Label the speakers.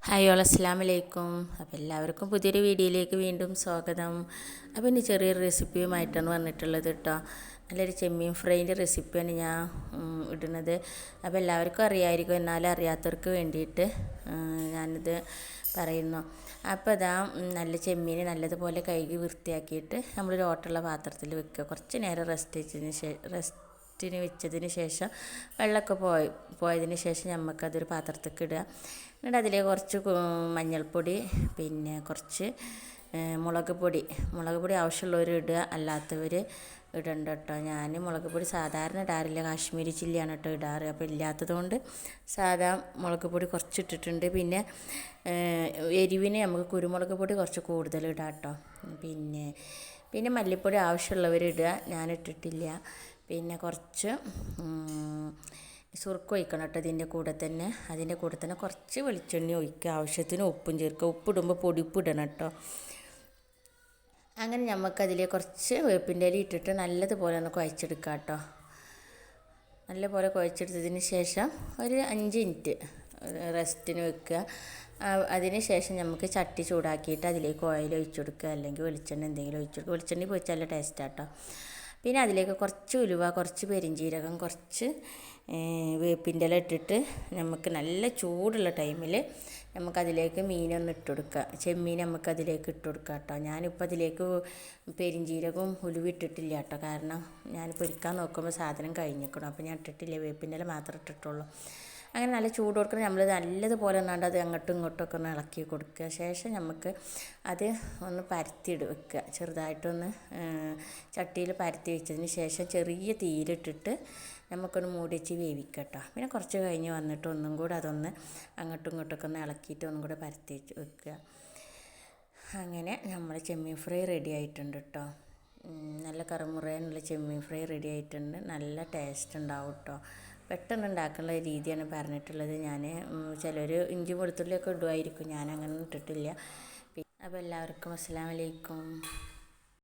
Speaker 1: Hi all അസ്സലാമു അലൈക്കും. അപ്പോൾ എല്ലാവർക്കും പുതിയൊരു വീഡിയോയിലേക്ക് വീണ്ടും സ്വാഗതം. അപ്പോൾ ഇനി ചെറിയൊരു റെസിപ്പിയുമായിട്ടാണ് വന്നിട്ടുള്ളത് കേട്ടോ. നല്ലൊരു ചെമ്മീൻ ഫ്രൈൻ്റെ റെസിപ്പിയാണ് ഞാൻ ഇടുന്നത്. അപ്പോൾ എല്ലാവർക്കും അറിയാമായിരിക്കും, എന്നാലും അറിയാത്തവർക്ക് വേണ്ടിയിട്ട് ഞാനിത് പറയുന്നു. അപ്പോൾ അതാ നല്ല ചെമ്മീൻ നല്ലതുപോലെ കഴുകി വൃത്തിയാക്കിയിട്ട് നമ്മളൊരു ഓട്ടുള്ള പാത്രത്തിൽ വെക്കുക. കുറച്ച് നേരം റെസ്റ്റിന് വെച്ചതിന് ശേഷം വെള്ളമൊക്കെ പോയതിന് ശേഷം നമുക്കതൊരു പാത്രത്തേക്ക് ഇടുക. എന്നിട്ട് അതിലേക്ക് കുറച്ച് മഞ്ഞൾപ്പൊടി, പിന്നെ കുറച്ച് മുളക് പൊടി ആവശ്യമുള്ളവർ ഇടുക, അല്ലാത്തവർ ഇടണ്ട കേട്ടോ. ഞാൻ മുളക് പൊടി സാധാരണ ഇടാറില്ല, കാശ്മീരി ചില്ലിയാണ് കേട്ടോ ഇടാറ്. അപ്പോൾ ഇല്ലാത്തത് കൊണ്ട് സാധാ മുളക് പൊടി കുറച്ച് ഇട്ടിട്ടുണ്ട്. പിന്നെ എരിവിന് നമുക്ക് കുരുമുളക് പൊടി കുറച്ച് കൂടുതൽ ഇടാം കേട്ടോ. പിന്നെ മല്ലിപ്പൊടി ആവശ്യമുള്ളവർ ഇടുക, ഞാൻ ഇട്ടിട്ടില്ല. പിന്നെ കുറച്ച് സുർക്ക ഒഴിക്കണം കേട്ടോ അതിൻ്റെ കൂടെ തന്നെ കുറച്ച് വെളിച്ചെണ്ണ ഒഴിക്കുക, ആവശ്യത്തിന് ഉപ്പും ചേർക്കുക. ഉപ്പിടുമ്പോൾ പൊടിപ്പിടണം കേട്ടോ. അങ്ങനെ നമുക്കതിൽ കുറച്ച് വേപ്പിൻ്റെ ഇല ഇട്ടിട്ട് നല്ലതുപോലെ ഒന്ന് കുഴച്ചെടുക്കാം കേട്ടോ. നല്ലപോലെ കുഴച്ചെടുത്തതിന് ശേഷം ഒരു 5 മിനിറ്റ് റെസ്റ്റിന് വെക്കുക. അതിന് ശേഷം നമുക്ക് ചട്ടി ചൂടാക്കിയിട്ട് അതിലേക്ക് ഓയിൽ ഒഴിച്ചു കൊടുക്കുക, അല്ലെങ്കിൽ വെളിച്ചെണ്ണ എന്തെങ്കിലും ഒഴിച്ചു കൊടുക്കുക. വെളിച്ചെണ്ണ പൊരിച്ചാൽ നല്ല ടേസ്റ്റാട്ടോ. പിന്നെ അതിലേക്ക് കുറച്ച് ഉലുവ, കുറച്ച് പെരിഞ്ചീരകം, കുറച്ച് വേപ്പിൻ്റെ ഇല ഇട്ടിട്ട് നമുക്ക് നല്ല ചൂടുള്ള ടൈമിൽ നമുക്കതിലേക്ക് മീനൊന്ന് ഇട്ട് കൊടുക്കുക. ചെമ്മീൻ നമുക്കതിലേക്ക് ഇട്ട് കൊടുക്കുക കേട്ടോ. ഞാനിപ്പോൾ അതിലേക്ക് പെരിഞ്ചീരകവും ഉലുവ ഇട്ടിട്ടില്ല കേട്ടോ, കാരണം ഞാൻ പൊരിക്കാൻ നോക്കുമ്പോൾ സാധനം കഴിഞ്ഞിരിക്കണം. അപ്പോൾ ഞാൻ ഇട്ടിട്ടില്ല, വേപ്പിൻ്റെ ഇല മാത്രമേ ഇട്ടിട്ടുള്ളൂ. അങ്ങനെ നല്ല ചൂട് കൊടുക്കണം. നമ്മൾ നല്ലതുപോലെ ഒന്നാണ്ട് അത് അങ്ങോട്ടും ഇങ്ങോട്ടൊക്കെ ഒന്ന് ഇളക്കി കൊടുക്കുക. ശേഷം നമുക്ക് അത് ഒന്ന് പരത്തി വെക്കുക. ചെറുതായിട്ടൊന്ന് ചട്ടിയിൽ പരത്തി വെച്ചതിന് ശേഷം ചെറിയ തീയിലിട്ടിട്ട് നമുക്കൊന്ന് മൂടി വെച്ച് വേവിക്കുക കേട്ടോ. പിന്നെ കുറച്ച് കഴിഞ്ഞ് വന്നിട്ട് ഒന്നും കൂടെ അതൊന്ന് അങ്ങോട്ടും ഇങ്ങോട്ടൊക്കെ ഒന്ന് ഇളക്കിയിട്ട് ഒന്നും കൂടെ പരത്തി വെക്കുക. അങ്ങനെ നമ്മൾ ചെമ്മീൻ ഫ്രൈ റെഡി ആയിട്ടുണ്ട് കേട്ടോ. നല്ല കറുമുറയുള്ള ചെമ്മീൻ ഫ്രൈ റെഡി ആയിട്ടുണ്ട്. നല്ല ടേസ്റ്റ് ഉണ്ടാവും കേട്ടോ. പെട്ടെന്ന് ഉണ്ടാക്കുന്ന രീതിയാണ് പറഞ്ഞിട്ടുള്ളത്. ഞാൻ ചിലർ ഇഞ്ചി വെളുത്തുള്ളിയൊക്കെ ഇടുമായിരിക്കും, ഞാൻ അങ്ങനെ ഇട്ടിട്ടില്ല. അപ്പോൾ എല്ലാവർക്കും അസ്സലാമു അലൈക്കും.